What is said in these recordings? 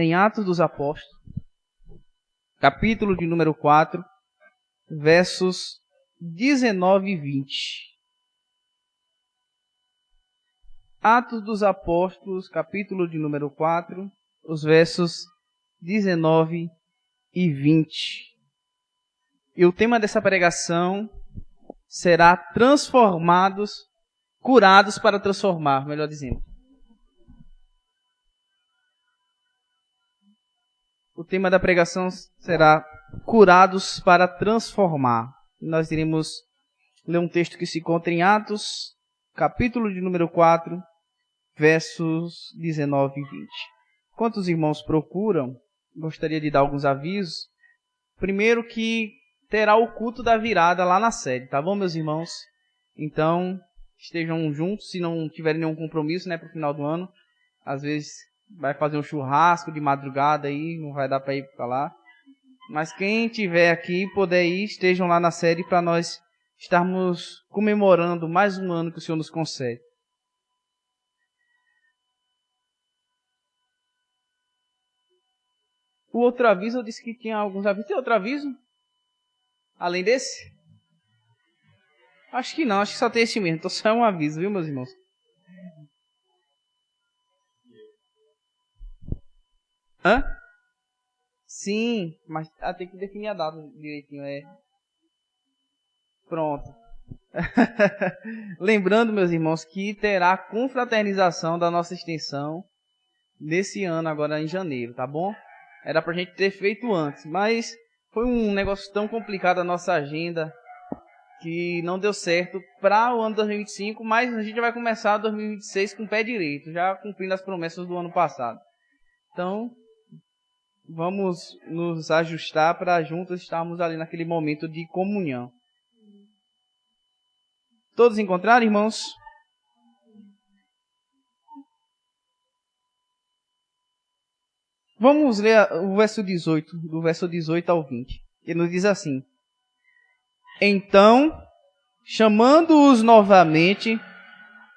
Em Atos dos Apóstolos, capítulo de número 4, versos 19 e 20. Atos dos Apóstolos, capítulo de número 4, os versos 19 e 20. E o tema dessa pregação será transformados, curados para transformar, melhor dizendo. O tema da pregação será curados para transformar. Nós iremos ler um texto que se encontra em Atos, capítulo de número 4, versos 19 e 20. Enquanto os irmãos procuram, gostaria de dar alguns avisos. Primeiro que terá o culto da virada lá na sede, tá bom, meus irmãos? Então, estejam juntos, se não tiverem nenhum compromisso, para o final do ano. Às vezes vai fazer um churrasco de madrugada aí, não vai dar para ir para lá. Mas quem tiver aqui e puder ir, estejam lá na sede para nós estarmos comemorando mais um ano que o Senhor nos concede. O outro aviso, eu disse que tinha alguns avisos. Tem outro aviso? Além desse? Acho que não, acho que só tem esse mesmo. Então só é um aviso, viu, meus irmãos? Hã? Sim, mas tem que definir a data direitinho, Pronto. Lembrando, meus irmãos, que terá confraternização da nossa extensão nesse ano, agora em janeiro, tá bom? Era pra gente ter feito antes, mas foi um negócio tão complicado a nossa agenda que não deu certo para o ano 2025, mas a gente vai começar 2026 com o pé direito, já cumprindo as promessas do ano passado. Então, vamos nos ajustar para juntos estarmos ali naquele momento de comunhão. Todos encontraram, irmãos? Vamos ler o verso 18, do verso 18 ao 20. Ele nos diz assim: Então, chamando-os novamente,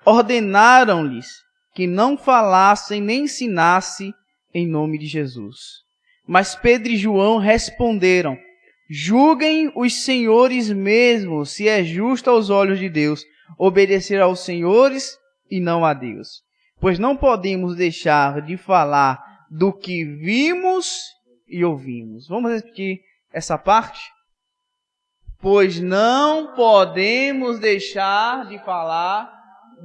ordenaram-lhes que não falassem nem ensinassem em nome de Jesus. Mas Pedro e João responderam: Julguem os senhores mesmo, se é justo aos olhos de Deus obedecer aos senhores e não a Deus. Pois não podemos deixar de falar do que vimos e ouvimos. Vamos repetir essa parte? Pois não podemos deixar de falar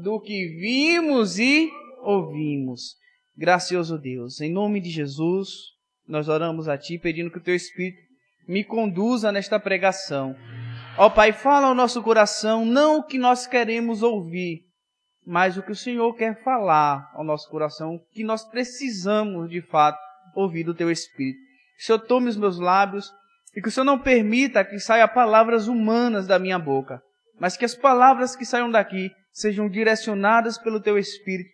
do que vimos e ouvimos. Gracioso Deus, em nome de Jesus, nós oramos a Ti, pedindo que o Teu Espírito me conduza nesta pregação. Ó Pai, fala ao nosso coração, não o que nós queremos ouvir, mas o que o Senhor quer falar ao nosso coração, que nós precisamos, de fato, ouvir do Teu Espírito. Que o Senhor tome os meus lábios e que o Senhor não permita que saiam palavras humanas da minha boca, mas que as palavras que saiam daqui sejam direcionadas pelo Teu Espírito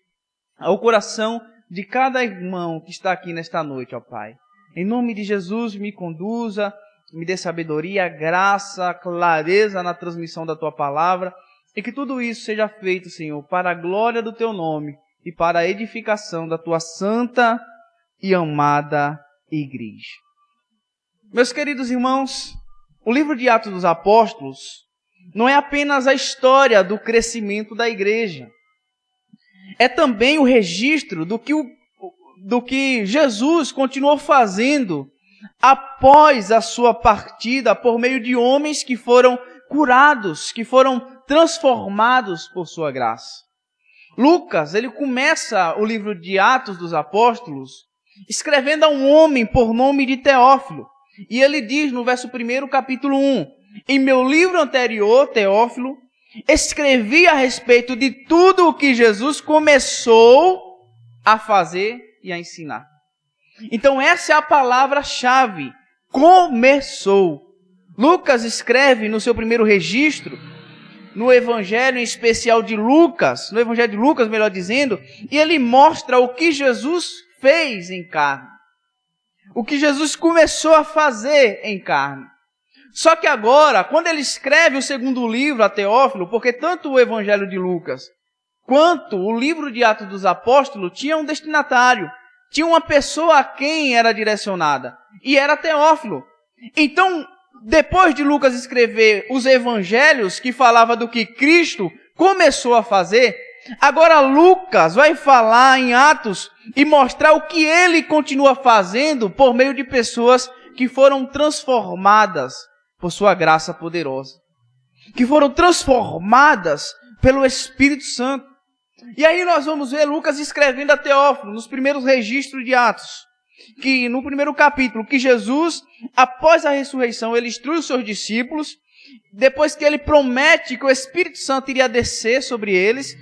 ao coração de cada irmão que está aqui nesta noite, ó Pai. Em nome de Jesus, me conduza, me dê sabedoria, graça, clareza na transmissão da Tua palavra, e que tudo isso seja feito, Senhor, para a glória do Teu nome e para a edificação da Tua santa e amada igreja. Meus queridos irmãos, o livro de Atos dos Apóstolos não é apenas a história do crescimento da igreja. É também o registro do que Jesus continuou fazendo após a sua partida por meio de homens que foram curados, que foram transformados por sua graça. Lucas, ele começa o livro de Atos dos Apóstolos escrevendo a um homem por nome de Teófilo. E ele diz no verso 1, capítulo 1, em meu livro anterior, Teófilo, escrevi a respeito de tudo o que Jesus começou a fazer e a ensinar. Então essa é a palavra-chave, começou. Lucas escreve no seu primeiro registro, no Evangelho em especial de Lucas, no Evangelho de Lucas, melhor dizendo, e ele mostra o que Jesus fez em carne. O que Jesus começou a fazer em carne. Só que agora, quando ele escreve o segundo livro a Teófilo, porque tanto o Evangelho de Lucas quanto o livro de Atos dos Apóstolos tinha um destinatário, tinha uma pessoa a quem era direcionada, e era Teófilo. Então, depois de Lucas escrever os evangelhos que falava do que Cristo começou a fazer, agora Lucas vai falar em Atos e mostrar o que ele continua fazendo por meio de pessoas que foram transformadas por sua graça poderosa, que foram transformadas pelo Espírito Santo. E aí nós vamos ver Lucas escrevendo a Teófilo, nos primeiros registros de Atos, que no primeiro capítulo, que Jesus, após a ressurreição, ele instrui os seus discípulos, depois que ele promete que o Espírito Santo iria descer sobre eles,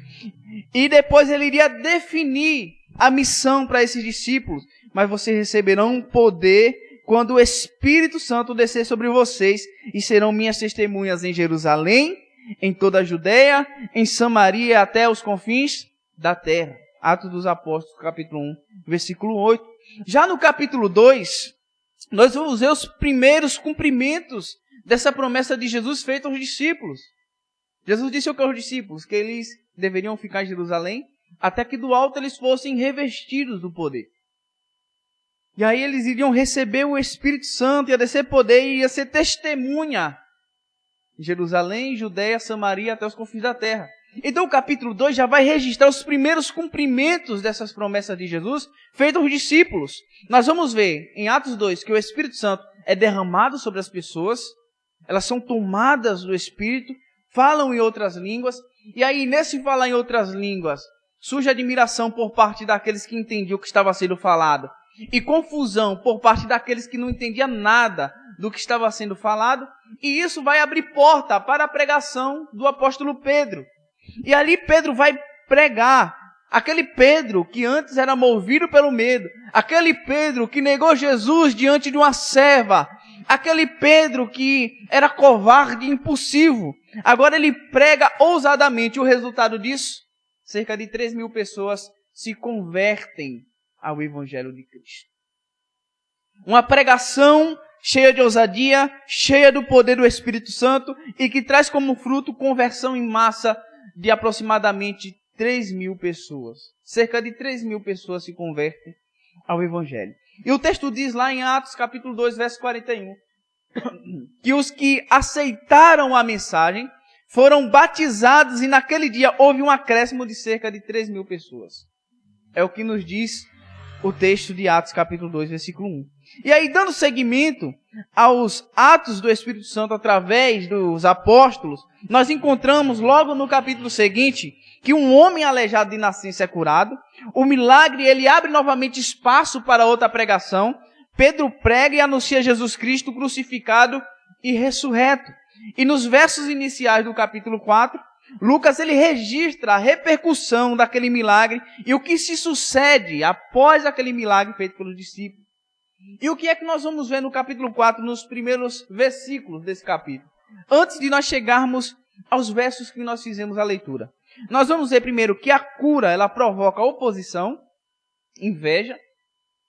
e depois ele iria definir a missão para esses discípulos. Mas vocês receberão poder quando o Espírito Santo descer sobre vocês, e serão minhas testemunhas em Jerusalém, em toda a Judeia, em Samaria, até os confins da terra. Atos dos Apóstolos, capítulo 1, versículo 8. Já no capítulo 2, nós vamos ver os primeiros cumprimentos dessa promessa de Jesus feita aos discípulos. Jesus disse aos discípulos que eles deveriam ficar em Jerusalém até que do alto eles fossem revestidos do poder. E aí eles iriam receber o Espírito Santo, ia descer poder e ia ser testemunha em Jerusalém, Judeia, Samaria, até os confins da terra. Então o capítulo 2 já vai registrar os primeiros cumprimentos dessas promessas de Jesus feitas aos discípulos. Nós vamos ver em Atos 2 que o Espírito Santo é derramado sobre as pessoas, elas são tomadas do Espírito, falam em outras línguas, e aí nesse falar em outras línguas surge admiração por parte daqueles que entendiam o que estava sendo falado, e confusão por parte daqueles que não entendiam nada do que estava sendo falado, e isso vai abrir porta para a pregação do apóstolo Pedro. E ali Pedro vai pregar, aquele Pedro que antes era movido pelo medo, aquele Pedro que negou Jesus diante de uma serva, aquele Pedro que era covarde e impulsivo, agora ele prega ousadamente. O resultado disso, cerca de 3.000 pessoas se convertem ao Evangelho de Cristo. Uma pregação cheia de ousadia, cheia do poder do Espírito Santo e que traz como fruto conversão em massa de aproximadamente 3.000 pessoas. Cerca de 3.000 pessoas se convertem ao Evangelho. E o texto diz lá em Atos capítulo 2, verso 41, que os que aceitaram a mensagem foram batizados e naquele dia houve um acréscimo de cerca de 3.000 pessoas. É o que nos diz o texto de Atos capítulo 2, versículo 1. E aí, dando seguimento aos atos do Espírito Santo através dos apóstolos, nós encontramos logo no capítulo seguinte que um homem aleijado de nascença é curado. O milagre, ele abre novamente espaço para outra pregação. Pedro prega e anuncia Jesus Cristo crucificado e ressurreto. E nos versos iniciais do capítulo 4, Lucas ele registra a repercussão daquele milagre e o que se sucede após aquele milagre feito pelos discípulos. E o que é que nós vamos ver no capítulo 4, nos primeiros versículos desse capítulo? Antes de nós chegarmos aos versos que nós fizemos a leitura. Nós vamos ver primeiro que a cura ela provoca oposição, inveja.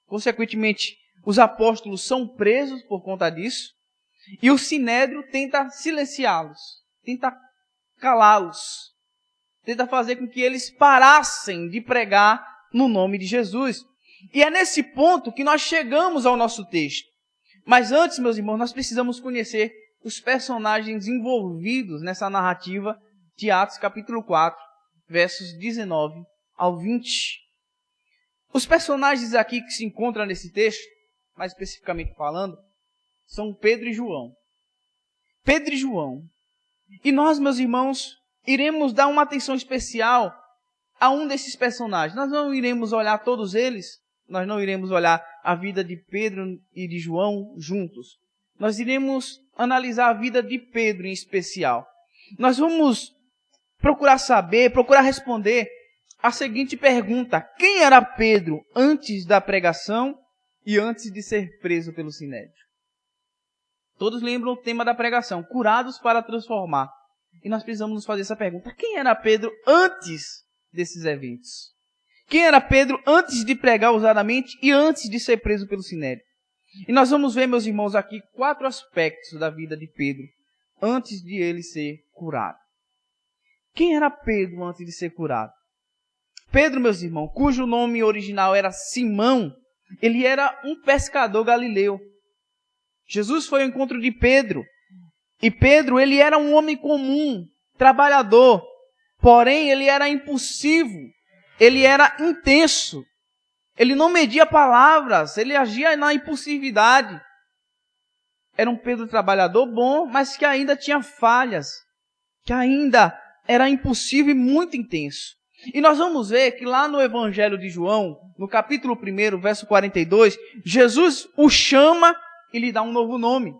Consequentemente, os apóstolos são presos por conta disso. E o Sinédrio tenta silenciá-los, tenta calá-los, tenta fazer com que eles parassem de pregar no nome de Jesus. E é nesse ponto que nós chegamos ao nosso texto. Mas antes, meus irmãos, nós precisamos conhecer os personagens envolvidos nessa narrativa de Atos capítulo 4, versos 19 ao 20. Os personagens aqui que se encontram nesse texto, mais especificamente falando, são Pedro e João. Pedro e João. E nós, meus irmãos, iremos dar uma atenção especial a um desses personagens. Nós não iremos olhar todos eles, nós não iremos olhar a vida de Pedro e de João juntos. Nós iremos analisar a vida de Pedro em especial. Nós vamos procurar saber, procurar responder a seguinte pergunta: quem era Pedro antes da pregação e antes de ser preso pelo Sinédrio? Todos lembram o tema da pregação, curados para transformar. E nós precisamos nos fazer essa pergunta: quem era Pedro antes desses eventos? Quem era Pedro antes de pregar ousadamente e antes de ser preso pelo Sinédrio? E nós vamos ver, meus irmãos, aqui 4 aspectos da vida de Pedro antes de ele ser curado. Quem era Pedro antes de ser curado? Pedro, meus irmãos, cujo nome original era Simão, ele era um pescador galileu. Jesus foi ao encontro de Pedro. E Pedro, ele era um homem comum, trabalhador. Porém, ele era impulsivo. Ele era intenso. Ele não media palavras. Ele agia na impulsividade. Era um Pedro trabalhador bom, mas que ainda tinha falhas. Que ainda era impulsivo e muito intenso. E nós vamos ver que lá no Evangelho de João, no capítulo 1, verso 42, Jesus o chama e lhe dá um novo nome.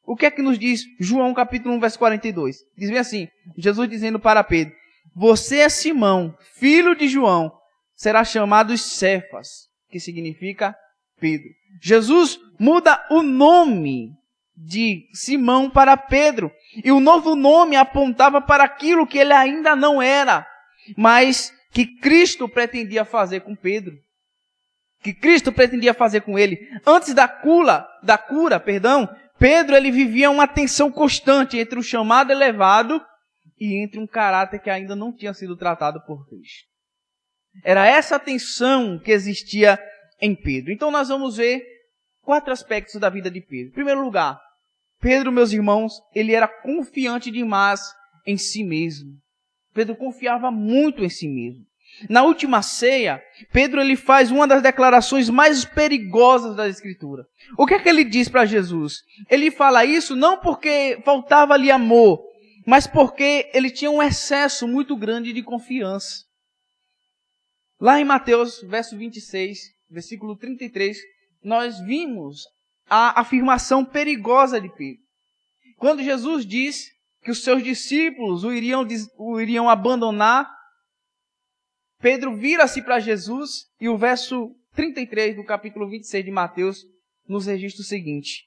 O que é que nos diz João capítulo 1, verso 42? Diz bem assim, Jesus dizendo para Pedro: você é Simão, filho de João, será chamado Cefas, que significa Pedro. Jesus muda o nome de Simão para Pedro. E o novo nome apontava para aquilo que ele ainda não era, mas que Cristo pretendia fazer com Pedro. Que Cristo pretendia fazer com ele. Antes da cura, Pedro ele vivia uma tensão constante entre o chamado elevado e entre um caráter que ainda não tinha sido tratado por Cristo. Era essa tensão que existia em Pedro. Então nós vamos ver 4 aspectos da vida de Pedro. Em primeiro lugar, Pedro, meus irmãos, ele era confiante demais em si mesmo. Pedro confiava muito em si mesmo. Na última ceia, Pedro ele faz uma das declarações mais perigosas da Escritura. O que é que ele diz para Jesus? Ele fala isso não porque faltava-lhe amor, mas porque ele tinha um excesso muito grande de confiança. Lá em Mateus, verso 26, versículo 33, nós vimos a afirmação perigosa de Pedro. Quando Jesus diz que os seus discípulos o iriam abandonar, Pedro vira-se para Jesus e o verso 33 do capítulo 26 de Mateus nos registra o seguinte.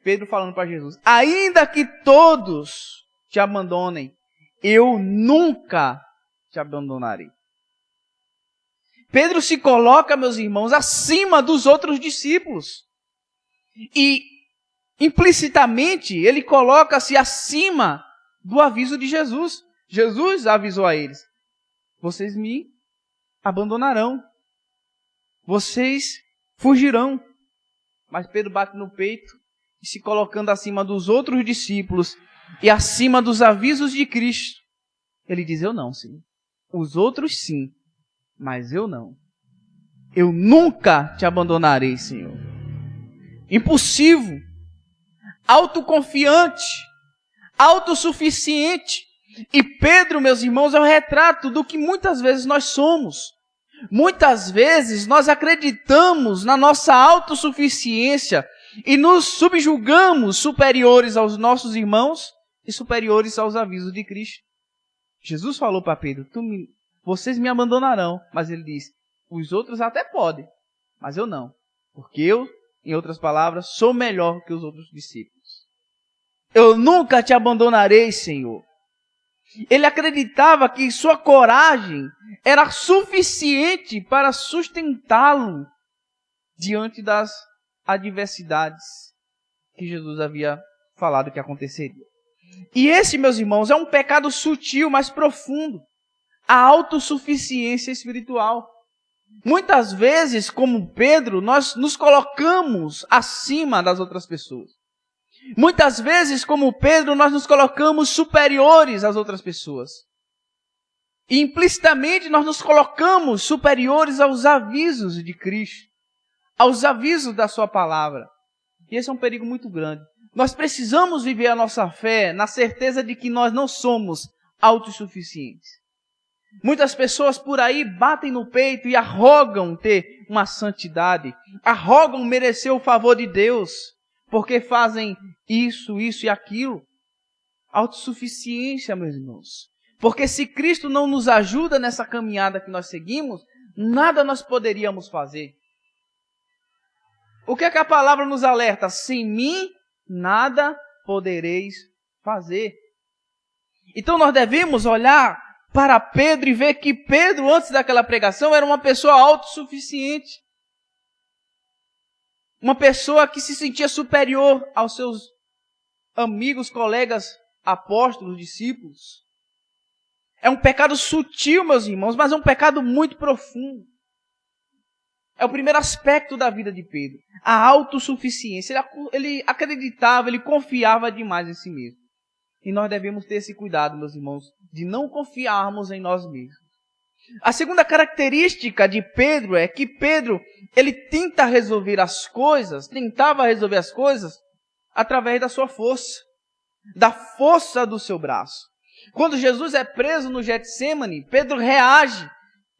Pedro falando para Jesus: ainda que todos te abandonem, eu nunca te abandonarei. Pedro se coloca, meus irmãos, acima dos outros discípulos. E implicitamente ele coloca-se acima do aviso de Jesus. Jesus avisou a eles: vocês me abandonarão. Vocês fugirão. Mas Pedro bate no peito e se colocando acima dos outros discípulos e acima dos avisos de Cristo, ele diz: eu não, Senhor. Os outros sim, mas eu não. Eu nunca te abandonarei, Senhor. Impulsivo, autoconfiante, autossuficiente. E Pedro, meus irmãos, é o retrato do que muitas vezes nós somos. Muitas vezes nós acreditamos na nossa autossuficiência e nos subjugamos superiores aos nossos irmãos e superiores aos avisos de Cristo. Jesus falou para Pedro: vocês me abandonarão. Mas ele diz: os outros até podem, mas eu não. Porque eu, em outras palavras, sou melhor que os outros discípulos. Eu nunca te abandonarei, Senhor. Ele acreditava que sua coragem era suficiente para sustentá-lo diante das adversidades que Jesus havia falado que aconteceria. E esse, meus irmãos, é um pecado sutil, mas profundo. A autossuficiência espiritual. Muitas vezes, como Pedro, nós nos colocamos acima das outras pessoas. Muitas vezes, como Pedro, nós nos colocamos superiores às outras pessoas. E implicitamente nós nos colocamos superiores aos avisos de Cristo, aos avisos da sua palavra. E esse é um perigo muito grande. Nós precisamos viver a nossa fé na certeza de que nós não somos autossuficientes. Muitas pessoas por aí batem no peito e arrogam ter uma santidade, arrogam merecer o favor de Deus, porque fazem isso e aquilo. Autossuficiência, meus irmãos. Porque se Cristo não nos ajuda nessa caminhada que nós seguimos, nada nós poderíamos fazer. O que é que a palavra nos alerta? Sem mim, nada podereis fazer. Então nós devemos olhar para Pedro e ver que Pedro, antes daquela pregação, era uma pessoa autossuficiente. Uma pessoa que se sentia superior aos seus amigos, colegas, apóstolos, discípulos. É um pecado sutil, meus irmãos, mas é um pecado muito profundo. É o primeiro aspecto da vida de Pedro. A autossuficiência. Ele acreditava, ele confiava demais em si mesmo. E nós devemos ter esse cuidado, meus irmãos, de não confiarmos em nós mesmos. A segunda característica de Pedro é que Pedro, ele tentava resolver as coisas através da sua força, da força do seu braço. Quando Jesus é preso no Getsemane, Pedro reage.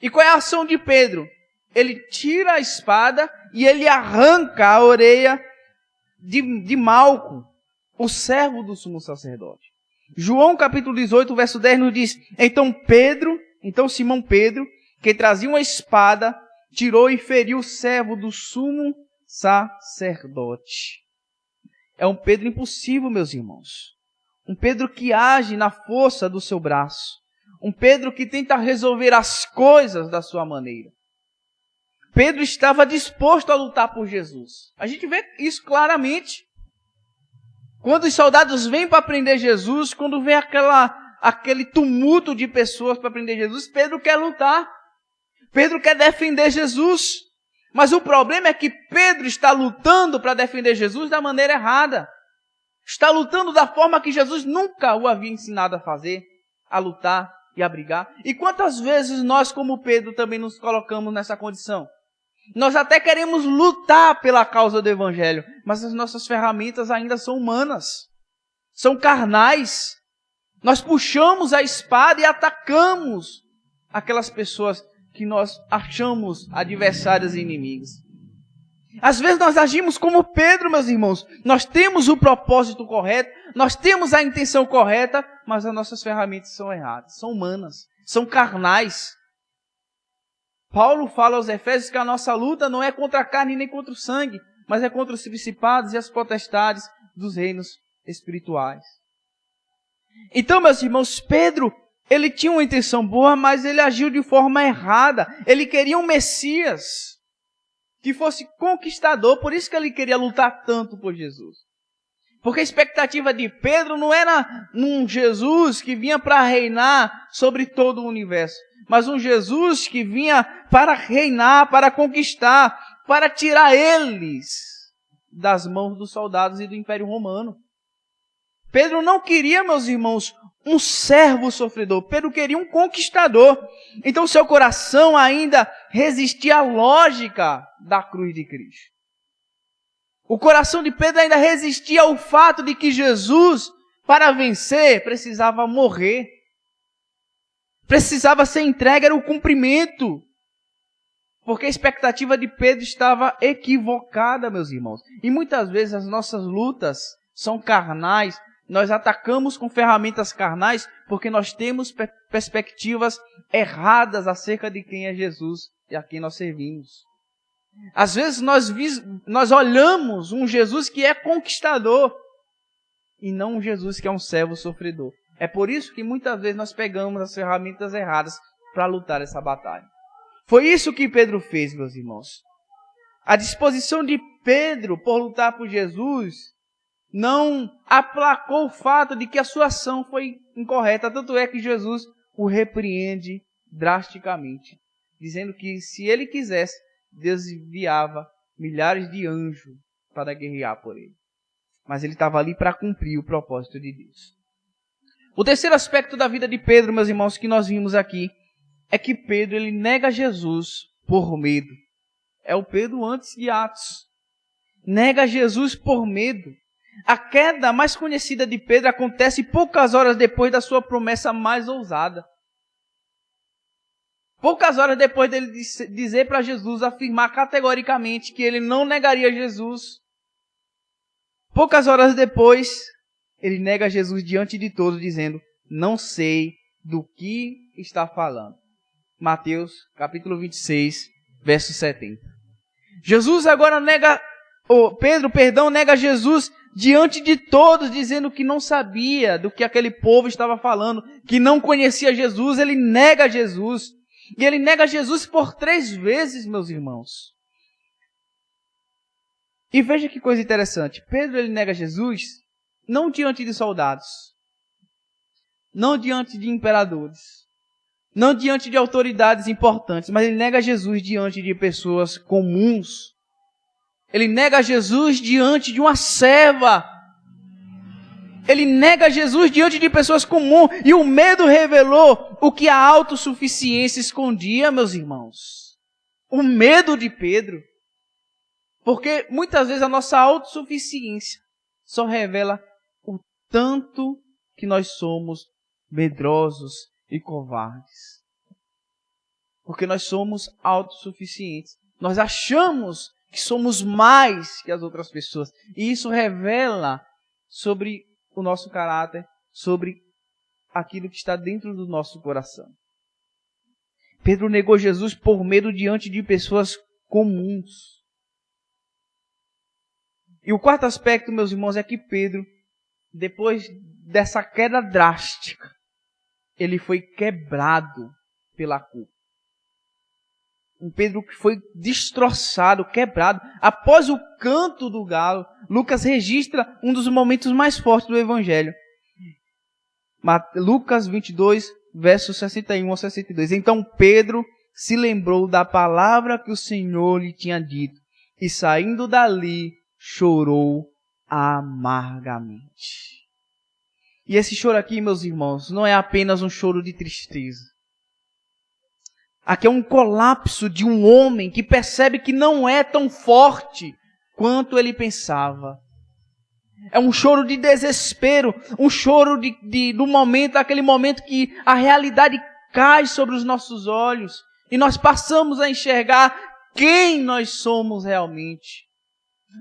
E qual é a ação de Pedro? Ele tira a espada e ele arranca a orelha de Malco, o servo do sumo sacerdote. João capítulo 18, verso 10 nos diz: Então Simão Pedro, que trazia uma espada, tirou e feriu o servo do sumo sacerdote. É um Pedro impulsivo, meus irmãos. Um Pedro que age na força do seu braço. Um Pedro que tenta resolver as coisas da sua maneira. Pedro estava disposto a lutar por Jesus. A gente vê isso claramente. Quando os soldados vêm para prender Jesus, quando vem aquele tumulto de pessoas para prender Jesus, Pedro quer lutar. Pedro quer defender Jesus. Mas o problema é que Pedro está lutando para defender Jesus da maneira errada. Está lutando da forma que Jesus nunca o havia ensinado a fazer, a lutar e a brigar. E quantas vezes nós, como Pedro, também nos colocamos nessa condição? Nós até queremos lutar pela causa do Evangelho, mas as nossas ferramentas ainda são humanas, são carnais. Nós puxamos a espada e atacamos aquelas pessoas que nós achamos adversários e inimigos. Às vezes nós agimos como Pedro, meus irmãos. Nós temos o propósito correto, nós temos a intenção correta, mas as nossas ferramentas são erradas, são humanas, são carnais. Paulo fala aos Efésios que a nossa luta não é contra a carne nem contra o sangue, mas é contra os principados e as potestades dos reinos espirituais. Então, meus irmãos, Pedro, ele tinha uma intenção boa, mas ele agiu de forma errada. Ele queria um Messias que fosse conquistador, por isso que ele queria lutar tanto por Jesus. Porque a expectativa de Pedro não era um Jesus que vinha para reinar sobre todo o universo, mas um Jesus que vinha para reinar, para conquistar, para tirar eles das mãos dos soldados e do Império Romano. Pedro não queria, meus irmãos, um servo sofredor. Pedro queria um conquistador. Então seu coração ainda resistia à lógica da cruz de Cristo. O coração de Pedro ainda resistia ao fato de que Jesus, para vencer, precisava morrer. Precisava ser entregue, era o cumprimento. Porque a expectativa de Pedro estava equivocada, meus irmãos. E muitas vezes as nossas lutas são carnais. Nós atacamos com ferramentas carnais porque nós temos perspectivas erradas acerca de quem é Jesus e a quem nós servimos. Às vezes nós olhamos um Jesus que é conquistador e não um Jesus que é um servo sofredor. É por isso que muitas vezes nós pegamos as ferramentas erradas para lutar essa batalha. Foi isso que Pedro fez, meus irmãos. A disposição de Pedro por lutar por Jesus não aplacou o fato de que a sua ação foi incorreta. Tanto é que Jesus o repreende drasticamente, dizendo que se ele quisesse, Deus enviava milhares de anjos para guerrear por ele. Mas ele estava ali para cumprir o propósito de Deus. O terceiro aspecto da vida de Pedro, meus irmãos, que nós vimos aqui, é que Pedro ele nega Jesus por medo. É o Pedro antes de Atos. Nega Jesus por medo. A queda mais conhecida de Pedro acontece poucas horas depois da sua promessa mais ousada. Poucas horas depois dele dizer para Jesus, afirmar categoricamente que ele não negaria Jesus. Poucas horas depois, ele nega Jesus diante de todos, dizendo, não sei do que está falando. Mateus, capítulo 26, verso 70. Pedro nega Jesus diante de todos, dizendo que não sabia do que aquele povo estava falando, que não conhecia Jesus. Ele nega Jesus. E ele nega Jesus por 3 vezes, meus irmãos. E veja que coisa interessante. Pedro ele nega Jesus não diante de soldados, não diante de imperadores, não diante de autoridades importantes, mas ele nega Jesus diante de pessoas comuns. Ele nega Jesus diante de uma serva. Ele nega Jesus diante de pessoas comuns. E o medo revelou o que a autossuficiência escondia, meus irmãos. O medo de Pedro. Porque muitas vezes a nossa autossuficiência só revela o tanto que nós somos medrosos e covardes. Porque nós somos autossuficientes. Nós achamos que somos mais que as outras pessoas. E isso revela sobre o nosso caráter, sobre aquilo que está dentro do nosso coração. Pedro negou Jesus por medo diante de pessoas comuns. E o quarto aspecto, meus irmãos, é que Pedro, depois dessa queda drástica, ele foi quebrado pela culpa. Um Pedro que foi destroçado, quebrado. Após o canto do galo, Lucas registra um dos momentos mais fortes do Evangelho. Lucas 22, versos 61 a 62. Então Pedro se lembrou da palavra que o Senhor lhe tinha dito, e saindo dali, chorou amargamente. E esse choro aqui, meus irmãos, não é apenas um choro de tristeza. Aqui é um colapso de um homem que percebe que não é tão forte quanto ele pensava. É um choro de desespero, um choro do momento, aquele momento que a realidade cai sobre os nossos olhos e nós passamos a enxergar quem nós somos realmente.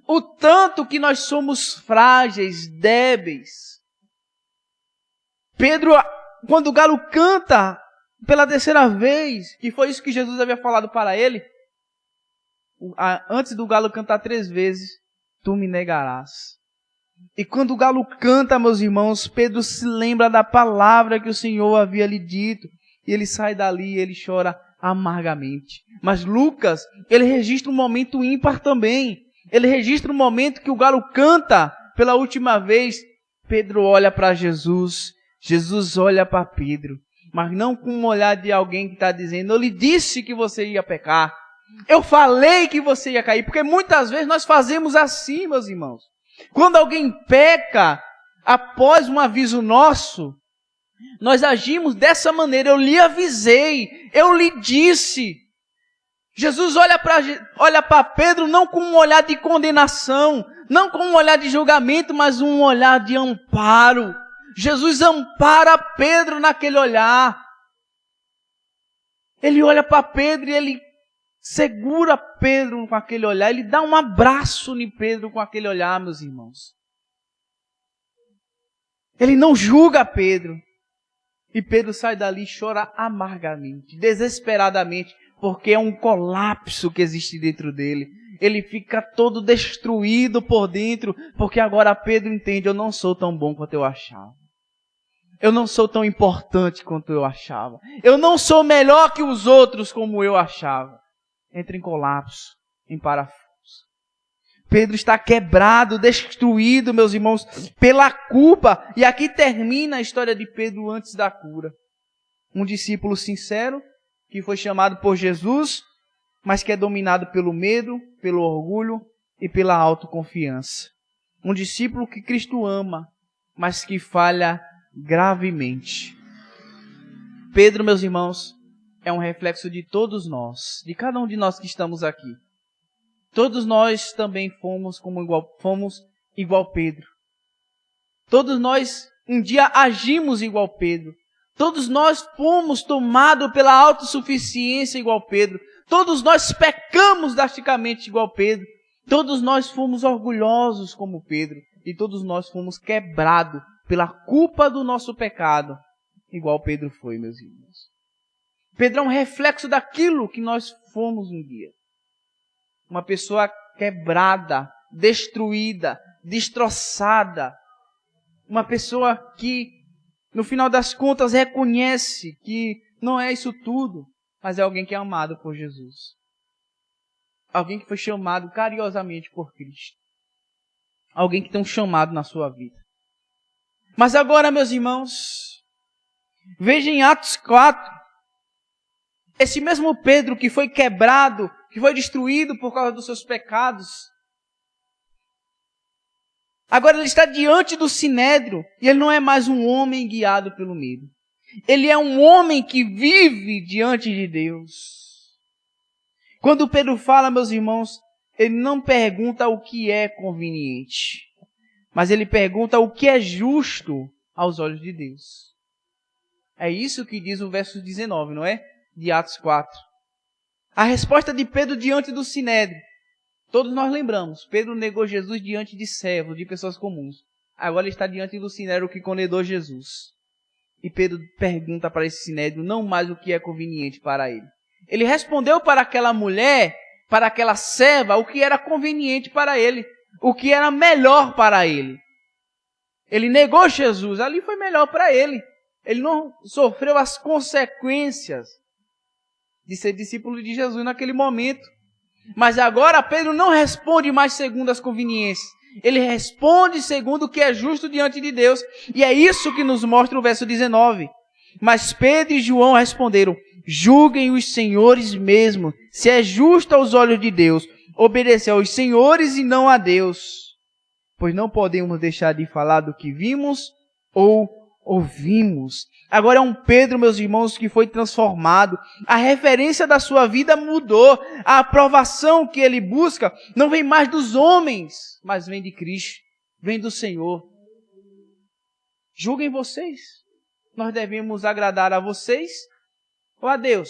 O tanto que nós somos frágeis, débeis. Pedro, quando o galo canta pela terceira vez, que foi isso que Jesus havia falado para ele, antes do galo cantar 3 vezes, tu me negarás. E quando o galo canta, meus irmãos, Pedro se lembra da palavra que o Senhor havia lhe dito, e ele sai dali e ele chora amargamente. Mas Lucas, ele registra um momento ímpar também. Ele registra um momento que o galo canta pela última vez. Pedro olha para Jesus, Jesus olha para Pedro, mas não com um olhar de alguém que está dizendo, eu lhe disse que você ia pecar, eu falei que você ia cair, porque muitas vezes nós fazemos assim, meus irmãos. Quando alguém peca, após um aviso nosso, nós agimos dessa maneira, eu lhe avisei, eu lhe disse. Jesus olha para Pedro não com um olhar de condenação, não com um olhar de julgamento, mas um olhar de amparo. Jesus ampara Pedro naquele olhar. Ele olha para Pedro e ele segura Pedro com aquele olhar. Ele dá um abraço em Pedro com aquele olhar, meus irmãos. Ele não julga Pedro. E Pedro sai dali e chora amargamente, desesperadamente, porque é um colapso que existe dentro dele. Ele fica todo destruído por dentro, porque agora Pedro entende, eu não sou tão bom quanto eu achava. Eu não sou tão importante quanto eu achava. Eu não sou melhor que os outros como eu achava. Entra em colapso, em parafuso. Pedro está quebrado, destruído, meus irmãos, pela culpa. E aqui termina a história de Pedro antes da cura. Um discípulo sincero, que foi chamado por Jesus, mas que é dominado pelo medo, pelo orgulho e pela autoconfiança. Um discípulo que Cristo ama, mas que falha gravemente. Pedro, meus irmãos, é um reflexo de todos nós, de cada um de nós que estamos aqui. Todos nós também fomos igual Pedro. Todos nós um dia agimos igual Pedro. Todos nós fomos tomados pela autossuficiência igual Pedro. Todos nós pecamos drasticamente igual Pedro. Todos nós fomos orgulhosos como Pedro. E todos nós fomos quebrados pela culpa do nosso pecado, igual Pedro foi, meus irmãos. Pedro é um reflexo daquilo que nós fomos um dia. Uma pessoa quebrada, destruída, destroçada. Uma pessoa que, no final das contas, reconhece que não é isso tudo, mas é alguém que é amado por Jesus. Alguém que foi chamado carinhosamente por Cristo. Alguém que tem um chamado na sua vida. Mas agora, meus irmãos, veja em Atos 4, Esse mesmo Pedro que foi quebrado, que foi destruído por causa dos seus pecados, agora ele está diante do Sinédrio e ele não é mais um homem guiado pelo medo. Ele é um homem que vive diante de Deus. Quando Pedro fala, meus irmãos, ele não pergunta o que é conveniente, mas ele pergunta o que é justo aos olhos de Deus. É isso que diz o verso 19, não é? De Atos 4. A resposta de Pedro diante do Sinédrio. Todos nós lembramos, Pedro negou Jesus diante de servos, de pessoas comuns. Agora ele está diante do Sinédrio que condenou Jesus. E Pedro pergunta para esse Sinédrio não mais o que é conveniente para ele. Ele respondeu para aquela mulher, para aquela serva, o que era conveniente para ele, o que era melhor para ele. Ele negou Jesus, ali foi melhor para ele. Ele não sofreu as consequências de ser discípulo de Jesus naquele momento. Mas agora Pedro não responde mais segundo as conveniências. Ele responde segundo o que é justo diante de Deus. E é isso que nos mostra o verso 19. Mas Pedro e João responderam: julguem os senhores mesmo, se é justo aos olhos de Deus, obedecer aos senhores e não a Deus. Pois não podemos deixar de falar do que vimos ou ouvimos. Agora é um Pedro, meus irmãos, que foi transformado. A referência da sua vida mudou. A aprovação que ele busca não vem mais dos homens, mas vem de Cristo, vem do Senhor. Julguem vocês. Nós devemos agradar a vocês ou a Deus?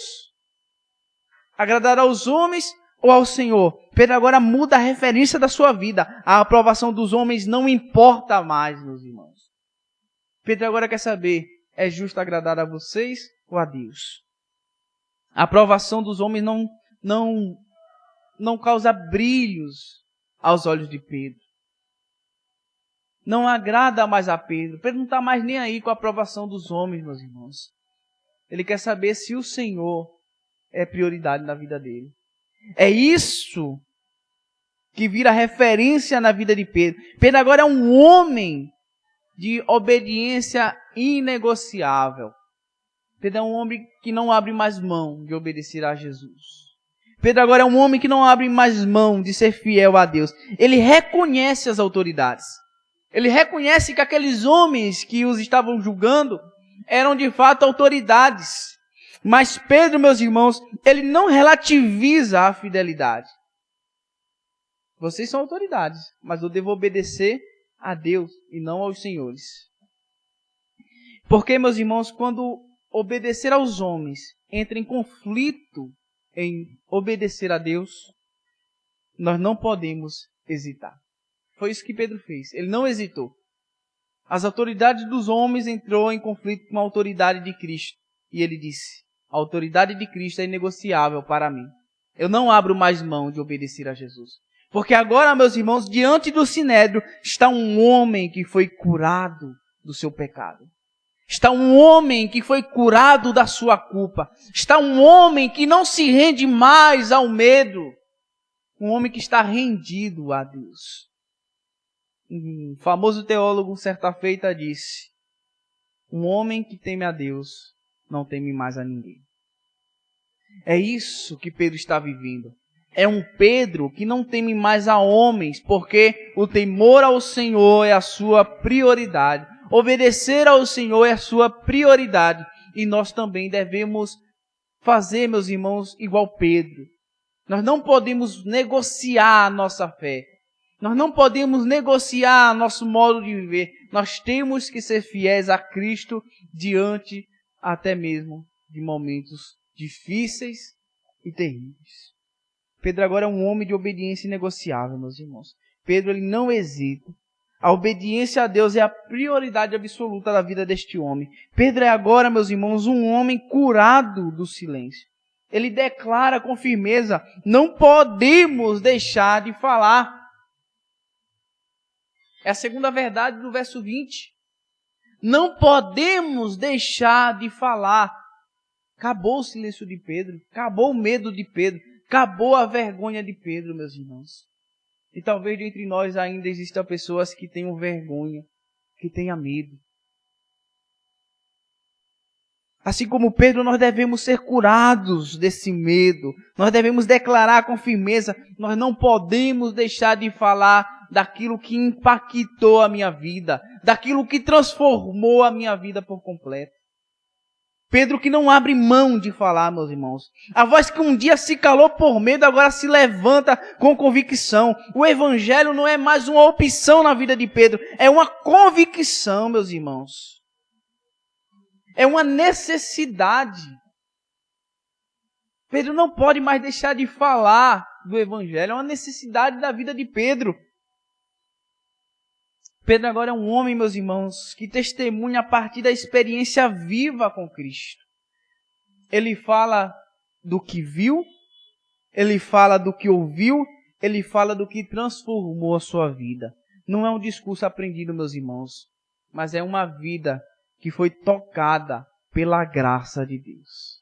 Agradar aos homens ou ao Senhor? Pedro agora muda a referência da sua vida. A aprovação dos homens não importa mais, meus irmãos. Pedro agora quer saber, é justo agradar a vocês ou a Deus? A aprovação dos homens não causa brilhos aos olhos de Pedro. Não agrada mais a Pedro. Pedro não está mais nem aí com a aprovação dos homens, meus irmãos. Ele quer saber se o Senhor é prioridade na vida dele. É isso que vira referência na vida de Pedro. Pedro agora é um homem de obediência inegociável. Pedro é um homem que não abre mais mão de obedecer a Jesus. Pedro agora é um homem que não abre mais mão de ser fiel a Deus. Ele reconhece as autoridades. Ele reconhece que aqueles homens que os estavam julgando eram de fato autoridades. Mas Pedro, meus irmãos, ele não relativiza a fidelidade. Vocês são autoridades, mas eu devo obedecer a Deus e não aos senhores. Porque, meus irmãos, quando obedecer aos homens entra em conflito em obedecer a Deus, nós não podemos hesitar. Foi isso que Pedro fez. Ele não hesitou. As autoridades dos homens entrou em conflito com a autoridade de Cristo. E ele disse: a autoridade de Cristo é inegociável para mim. Eu não abro mais mão de obedecer a Jesus. Porque agora, meus irmãos, diante do Sinédrio está um homem que foi curado do seu pecado. Está um homem que foi curado da sua culpa. Está um homem que não se rende mais ao medo. Um homem que está rendido a Deus. Um famoso teólogo, certa feita, disse: um homem que teme a Deus não teme mais a ninguém. É isso que Pedro está vivendo. É um Pedro que não teme mais a homens, porque o temor ao Senhor é a sua prioridade. Obedecer ao Senhor é a sua prioridade. E nós também devemos fazer, meus irmãos, igual Pedro. Nós não podemos negociar a nossa fé. Nós não podemos negociar nosso modo de viver. Nós temos que ser fiéis a Cristo diante até mesmo de momentos difíceis e terríveis. Pedro agora é um homem de obediência inegociável, meus irmãos. Pedro, ele não hesita. A obediência a Deus é a prioridade absoluta da vida deste homem. Pedro é agora, meus irmãos, um homem curado do silêncio. Ele declara com firmeza: não podemos deixar de falar. É a segunda verdade do verso 20. Não podemos deixar de falar. Acabou o silêncio de Pedro. Acabou o medo de Pedro. Acabou a vergonha de Pedro, meus irmãos. E talvez entre nós ainda existam pessoas que tenham vergonha, que tenham medo. Assim como Pedro, nós devemos ser curados desse medo. Nós devemos declarar com firmeza. Nós não podemos deixar de falar daquilo que impactou a minha vida, daquilo que transformou a minha vida por completo. Pedro que não abre mão de falar, meus irmãos. A voz que um dia se calou por medo, agora se levanta com convicção. O evangelho não é mais uma opção na vida de Pedro, é uma convicção, meus irmãos. É uma necessidade. Pedro não pode mais deixar de falar do evangelho, é uma necessidade da vida de Pedro. Pedro agora é um homem, meus irmãos, que testemunha a partir da experiência viva com Cristo. Ele fala do que viu, ele fala do que ouviu, ele fala do que transformou a sua vida. Não é um discurso aprendido, meus irmãos, mas é uma vida que foi tocada pela graça de Deus.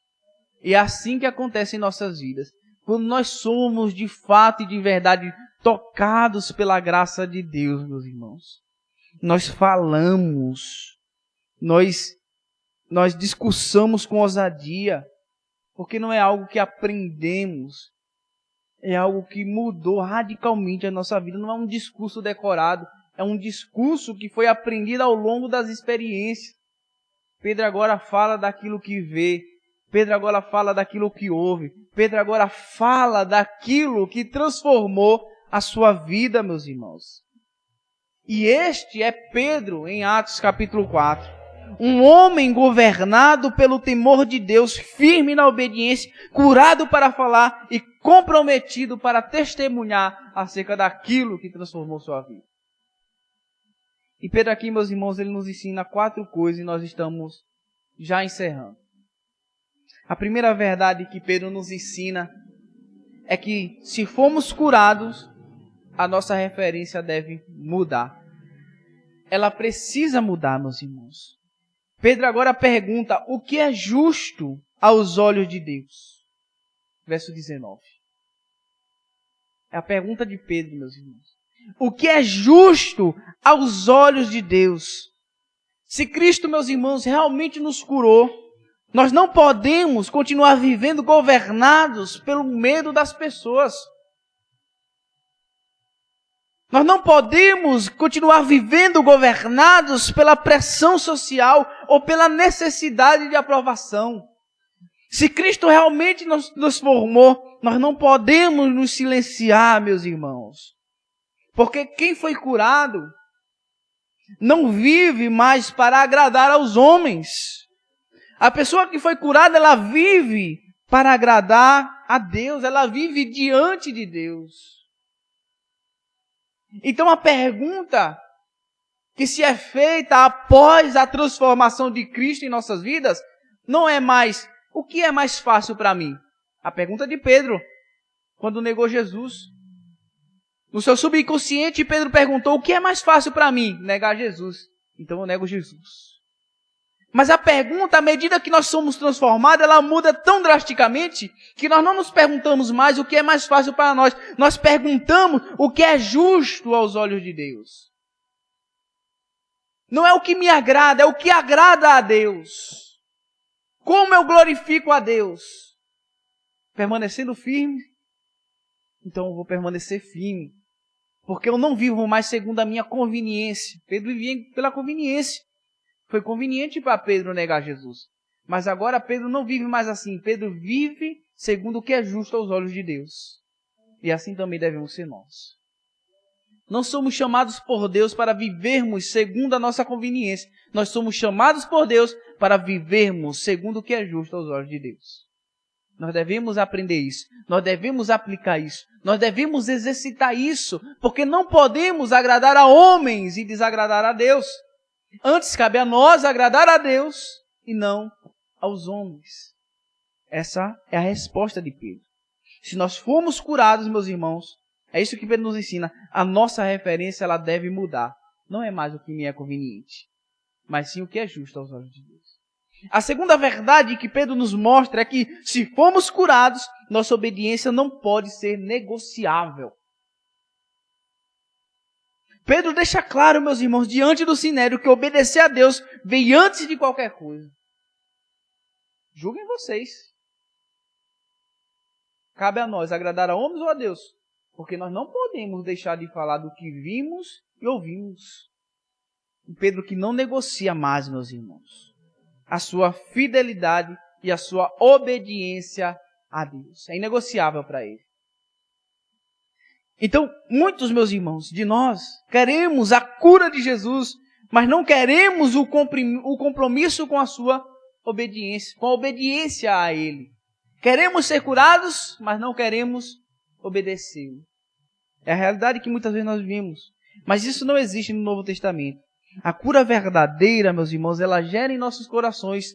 E é assim que acontece em nossas vidas. Quando nós somos de fato e de verdade tocados pela graça de Deus, meus irmãos. Nós falamos, nós discursamos com ousadia, porque não é algo que aprendemos, é algo que mudou radicalmente a nossa vida. Não é um discurso decorado, é um discurso que foi aprendido ao longo das experiências. Pedro agora fala daquilo que vê, Pedro agora fala daquilo que ouve, Pedro agora fala daquilo que transformou a sua vida, meus irmãos. E este é Pedro em Atos capítulo 4. Um homem governado pelo temor de Deus, firme na obediência, curado para falar e comprometido para testemunhar acerca daquilo que transformou sua vida. E Pedro aqui, meus irmãos, ele nos ensina 4 coisas e nós estamos já encerrando. A primeira verdade que Pedro nos ensina é que se formos curados, a nossa referência deve mudar. Ela precisa mudar, meus irmãos. Pedro agora pergunta o que é justo aos olhos de Deus. Verso 19. É a pergunta de Pedro, meus irmãos. O que é justo aos olhos de Deus? Se Cristo, meus irmãos, realmente nos curou, nós não podemos continuar vivendo governados pelo medo das pessoas. Nós não podemos continuar vivendo governados pela pressão social ou pela necessidade de aprovação. Se Cristo realmente nos formou, nós não podemos nos silenciar, meus irmãos. Porque quem foi curado não vive mais para agradar aos homens. A pessoa que foi curada, ela vive para agradar a Deus, ela vive diante de Deus. Então a pergunta que se é feita após a transformação de Cristo em nossas vidas, não é mais, o que é mais fácil para mim? A pergunta de Pedro, quando negou Jesus. No seu subconsciente, Pedro perguntou, o que é mais fácil para mim? Negar Jesus. Então eu nego Jesus. Mas a pergunta, à medida que nós somos transformados, ela muda tão drasticamente que nós não nos perguntamos mais o que é mais fácil para nós. Nós perguntamos o que é justo aos olhos de Deus. Não é o que me agrada, é o que agrada a Deus. Como eu glorifico a Deus? Permanecendo firme? Então eu vou permanecer firme. Porque eu não vivo mais segundo a minha conveniência. Pedro vivia pela conveniência. Foi conveniente para Pedro negar Jesus. Mas agora Pedro não vive mais assim. Pedro vive segundo o que é justo aos olhos de Deus. E assim também devemos ser nós. Não somos chamados por Deus para vivermos segundo a nossa conveniência. Nós somos chamados por Deus para vivermos segundo o que é justo aos olhos de Deus. Nós devemos aprender isso. Nós devemos aplicar isso. Nós devemos exercitar isso. Porque não podemos agradar a homens e desagradar a Deus. Antes cabe a nós agradar a Deus e não aos homens. Essa é a resposta de Pedro. Se nós formos curados, meus irmãos, é isso que Pedro nos ensina, a nossa referência ela deve mudar. Não é mais o que me é conveniente, mas sim o que é justo aos olhos de Deus. A segunda verdade que Pedro nos mostra é que se formos curados, nossa obediência não pode ser negociável. Pedro deixa claro, meus irmãos, diante do Sinédrio, que obedecer a Deus vem antes de qualquer coisa. Julguem vocês. Cabe a nós agradar a homens ou a Deus? Porque nós não podemos deixar de falar do que vimos e ouvimos. Pedro que não negocia mais, meus irmãos, a sua fidelidade e a sua obediência a Deus. É inegociável para ele. Então, muitos, meus irmãos, de nós, queremos a cura de Jesus, mas não queremos o compromisso com a sua obediência, com a obediência a Ele. Queremos ser curados, mas não queremos obedecê-lo. É a realidade que muitas vezes nós vivemos. Mas isso não existe no Novo Testamento. A cura verdadeira, meus irmãos, ela gera em nossos corações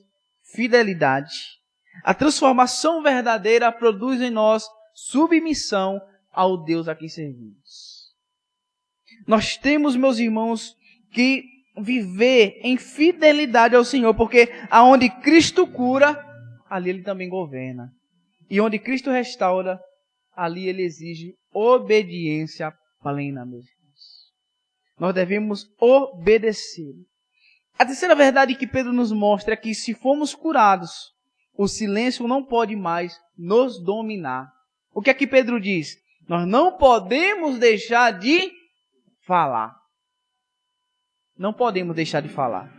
fidelidade. A transformação verdadeira produz em nós submissão ao Deus a quem servimos. Nós temos, meus irmãos, que viver em fidelidade ao Senhor, porque aonde Cristo cura, ali Ele também governa. E onde Cristo restaura, ali Ele exige obediência plena, meus irmãos. Nós devemos obedecer. A terceira verdade que Pedro nos mostra é que se formos curados, o silêncio não pode mais nos dominar. O que é que Pedro diz? Nós não podemos deixar de falar. Não podemos deixar de falar.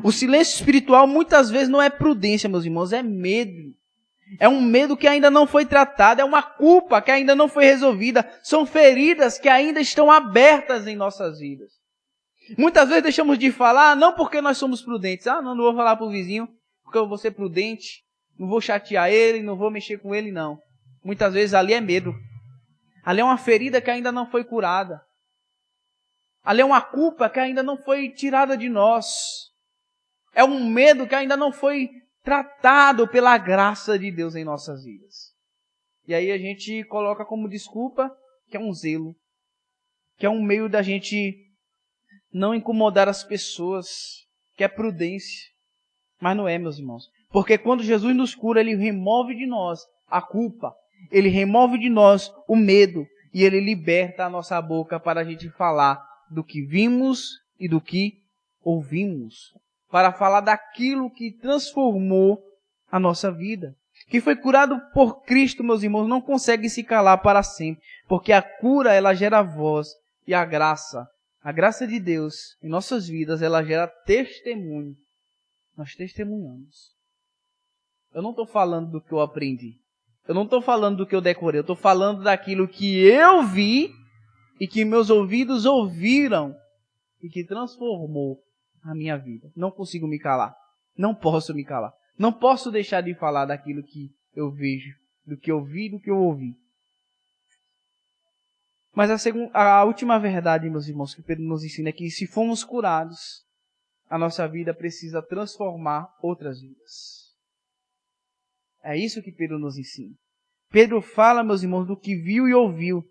O silêncio espiritual muitas vezes não é prudência, meus irmãos, é medo. É um medo que ainda não foi tratado, é uma culpa que ainda não foi resolvida. São feridas que ainda estão abertas em nossas vidas. Muitas vezes deixamos de falar, não porque nós somos prudentes. Não vou falar para o vizinho, porque eu vou ser prudente. Não vou chatear ele, não vou mexer com ele, não. Muitas vezes ali é medo. Ali é uma ferida que ainda não foi curada. Ali é uma culpa que ainda não foi tirada de nós. É um medo que ainda não foi tratado pela graça de Deus em nossas vidas. E aí a gente coloca como desculpa que é um zelo. Que é um meio da gente não incomodar as pessoas. Que é prudência. Mas não é, meus irmãos. Porque quando Jesus nos cura, Ele remove de nós a culpa. Ele remove de nós o medo. E Ele liberta a nossa boca para a gente falar do que vimos e do que ouvimos. Para falar daquilo que transformou a nossa vida. Quem foi curado por Cristo, meus irmãos, não consegue se calar para sempre. Porque a cura, ela gera voz. E a graça de Deus em nossas vidas, ela gera testemunho. Nós testemunhamos. Eu não estou falando do que eu aprendi. Eu não estou falando do que eu decorei. Eu estou falando daquilo que eu vi e que meus ouvidos ouviram e que transformou a minha vida. Não consigo me calar. Não posso me calar. Não posso deixar de falar daquilo que eu vejo, do que eu vi, do que eu ouvi. Mas a última verdade, meus irmãos, que Pedro nos ensina é que se formos curados, a nossa vida precisa transformar outras vidas. É isso que Pedro nos ensina. Pedro fala, meus irmãos, do que viu e ouviu.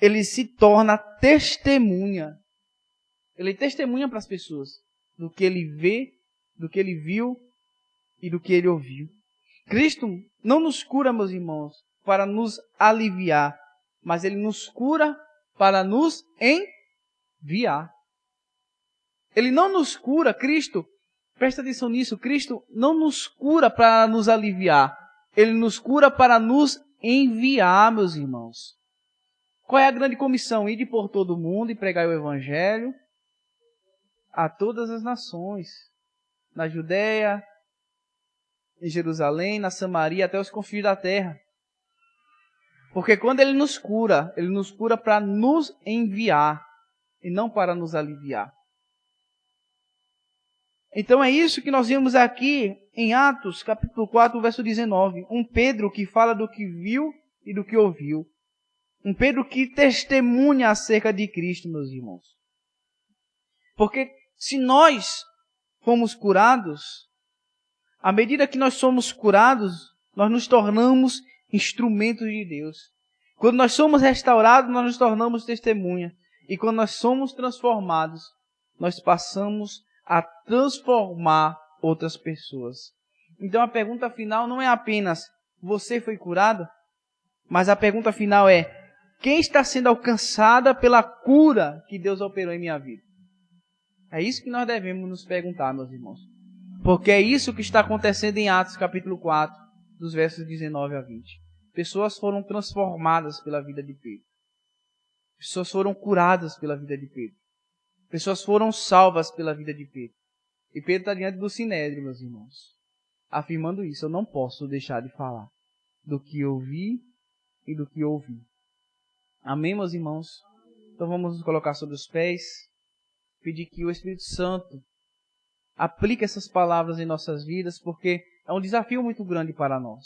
Ele se torna testemunha. Ele testemunha para as pessoas do que ele vê, do que ele viu e do que ele ouviu. Cristo não nos cura, meus irmãos, para nos aliviar, mas Ele nos cura para nos enviar. Ele não nos cura, Cristo, presta atenção nisso, Cristo não nos cura para nos aliviar. Ele nos cura para nos enviar, meus irmãos. Qual é a grande comissão? Ir por todo o mundo e pregar o Evangelho a todas as nações. Na Judéia, em Jerusalém, na Samaria, até os confins da terra. Porque quando Ele nos cura para nos enviar e não para nos aliviar. Então é isso que nós vemos aqui em Atos, capítulo 4, verso 19. Um Pedro que fala do que viu e do que ouviu. Um Pedro que testemunha acerca de Cristo, meus irmãos. Porque se nós fomos curados, à medida que nós somos curados, nós nos tornamos instrumentos de Deus. Quando nós somos restaurados, nós nos tornamos testemunha. E quando nós somos transformados, nós passamos a transformar outras pessoas. Então a pergunta final não é apenas, você foi curado? Mas a pergunta final é, quem está sendo alcançada pela cura que Deus operou em minha vida? É isso que nós devemos nos perguntar, meus irmãos. Porque é isso que está acontecendo em Atos capítulo 4, dos versos 19 a 20. Pessoas foram transformadas pela vida de Pedro. Pessoas foram curadas pela vida de Pedro. Pessoas foram salvas pela vida de Pedro. E Pedro está diante do Sinédrio, meus irmãos, afirmando isso. Eu não posso deixar de falar do que eu vi e do que ouvi. Amém, meus irmãos? Então vamos nos colocar sobre os pés, pedir que o Espírito Santo aplique essas palavras em nossas vidas, porque é um desafio muito grande para nós.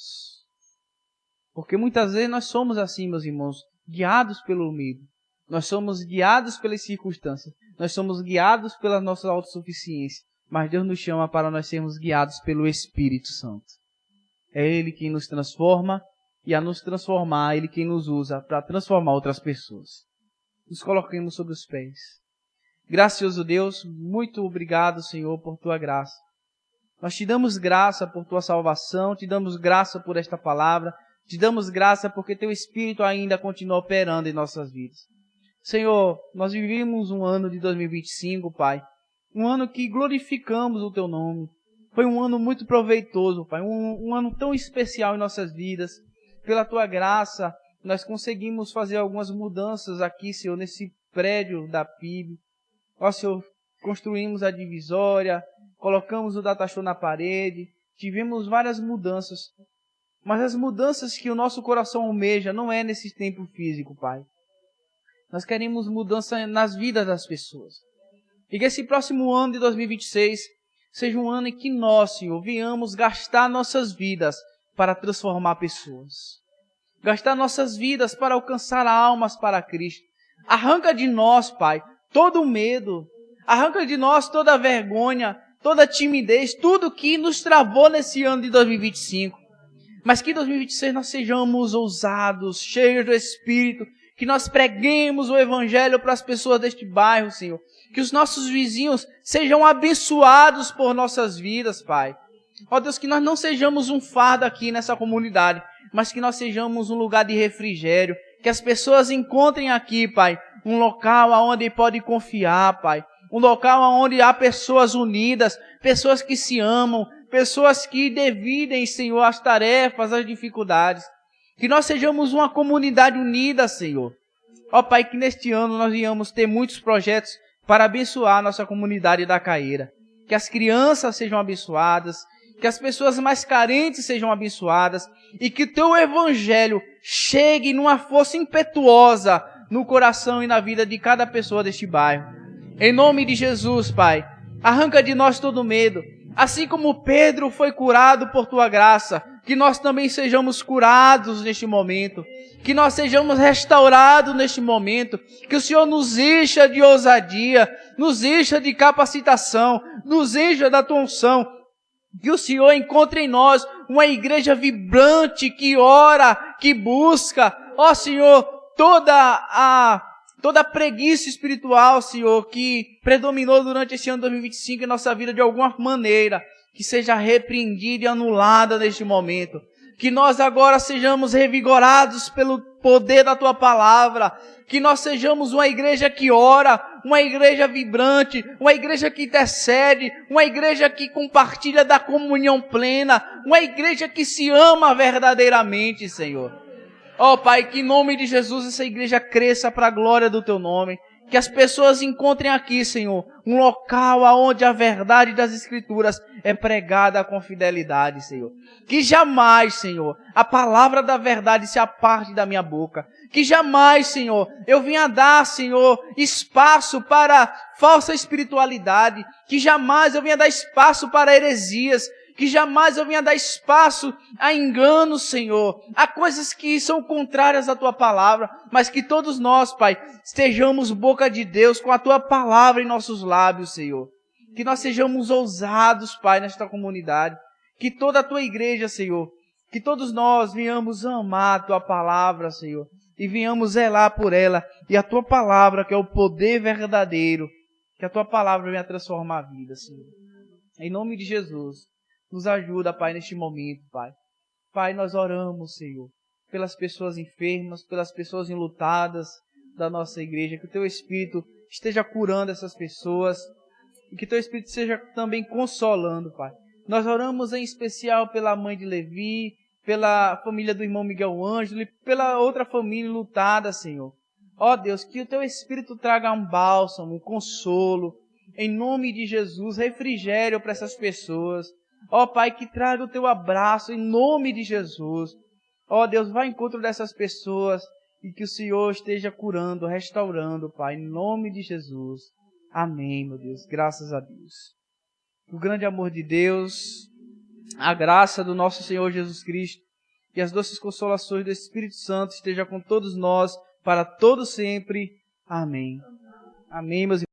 Porque muitas vezes nós somos assim, meus irmãos, guiados pelo medo. Nós somos guiados pelas circunstâncias. Nós somos guiados pela nossa autossuficiência. Mas Deus nos chama para nós sermos guiados pelo Espírito Santo. É Ele quem nos transforma, e a nos transformar, Ele quem nos usa para transformar outras pessoas. Nos coloquemos sobre os pés. Gracioso Deus, muito obrigado, Senhor, por Tua graça. Nós te damos graça por Tua salvação, te damos graça por esta palavra, te damos graça porque Teu Espírito ainda continua operando em nossas vidas. Senhor, nós vivemos um ano de 2025, Pai, um ano que glorificamos o Teu nome. Foi um ano muito proveitoso, Pai, um ano tão especial em nossas vidas. Pela Tua graça, nós conseguimos fazer algumas mudanças aqui, Senhor, nesse prédio da PIB. Ó, Senhor, construímos a divisória, colocamos o datashow na parede, tivemos várias mudanças. Mas as mudanças que o nosso coração almeja não é nesse tempo físico, Pai. Nós queremos mudança nas vidas das pessoas. E que esse próximo ano de 2026 seja um ano em que nós, Senhor, venhamos gastar nossas vidas para transformar pessoas. Gastar nossas vidas para alcançar almas para Cristo. Arranca de nós, Pai, todo o medo. Arranca de nós toda a vergonha, toda a timidez, tudo que nos travou nesse ano de 2025. Mas que em 2026 nós sejamos ousados, cheios do Espírito, que nós preguemos o Evangelho para as pessoas deste bairro, Senhor. Que os nossos vizinhos sejam abençoados por nossas vidas, Pai. Ó Deus, que nós não sejamos um fardo aqui nessa comunidade, mas que nós sejamos um lugar de refrigério. Que as pessoas encontrem aqui, Pai, um local onde podem confiar, Pai. Um local onde há pessoas unidas, pessoas que se amam, pessoas que dividem, Senhor, as tarefas, as dificuldades. Que nós sejamos uma comunidade unida, Senhor. Ó Pai, que neste ano nós venhamos ter muitos projetos para abençoar a nossa comunidade da Caeira. Que as crianças sejam abençoadas, que as pessoas mais carentes sejam abençoadas e que o Teu Evangelho chegue numa força impetuosa no coração e na vida de cada pessoa deste bairro. Em nome de Jesus, Pai, arranca de nós todo medo. Assim como Pedro foi curado por Tua graça, que nós também sejamos curados neste momento, que nós sejamos restaurados neste momento, que o Senhor nos encha de ousadia, nos encha de capacitação, nos encha da Tua unção, que o Senhor encontre em nós uma igreja vibrante, que ora, que busca, ó Senhor, toda a preguiça espiritual, Senhor, que predominou durante esse ano 2025 em nossa vida de alguma maneira, que seja repreendida e anulada neste momento. Que nós agora sejamos revigorados pelo poder da Tua palavra. Que nós sejamos uma igreja que ora, uma igreja vibrante, uma igreja que intercede, uma igreja que compartilha da comunhão plena, uma igreja que se ama verdadeiramente, Senhor. Ó Pai, que em nome de Jesus essa igreja cresça para a glória do Teu nome. Que as pessoas encontrem aqui, Senhor, um local onde a verdade das Escrituras é pregada com fidelidade, Senhor. Que jamais, Senhor, a palavra da verdade se aparte da minha boca. Que jamais, Senhor, eu venha dar, Senhor, espaço para falsa espiritualidade. Que jamais eu venha dar espaço para heresias. Que jamais eu venha dar espaço a enganos, Senhor, a coisas que são contrárias à Tua palavra, mas que todos nós, Pai, estejamos boca de Deus com a Tua palavra em nossos lábios, Senhor. Que nós sejamos ousados, Pai, nesta comunidade. Que toda a Tua igreja, Senhor, que todos nós venhamos amar a Tua palavra, Senhor, e venhamos zelar por ela. E a Tua palavra, que é o poder verdadeiro, que a Tua palavra venha transformar a vida, Senhor. Em nome de Jesus. Nos ajuda, Pai, neste momento, Pai. Pai, nós oramos, Senhor, pelas pessoas enfermas, pelas pessoas enlutadas da nossa igreja. Que o Teu Espírito esteja curando essas pessoas e que Teu Espírito esteja também consolando, Pai. Nós oramos em especial pela mãe de Levi, pela família do irmão Miguel Ângelo e pela outra família lutada, Senhor. Ó Deus, que o Teu Espírito traga um bálsamo, um consolo, em nome de Jesus, refrigério para essas pessoas. Ó Pai, que traga o Teu abraço, em nome de Jesus. Ó Deus, vá ao encontro dessas pessoas e que o Senhor esteja curando, restaurando, Pai, em nome de Jesus. Amém, meu Deus, graças a Deus. O grande amor de Deus, a graça do nosso Senhor Jesus Cristo e as doces consolações do Espírito Santo esteja com todos nós, para todo sempre. Amém. Amém, meus irmãos.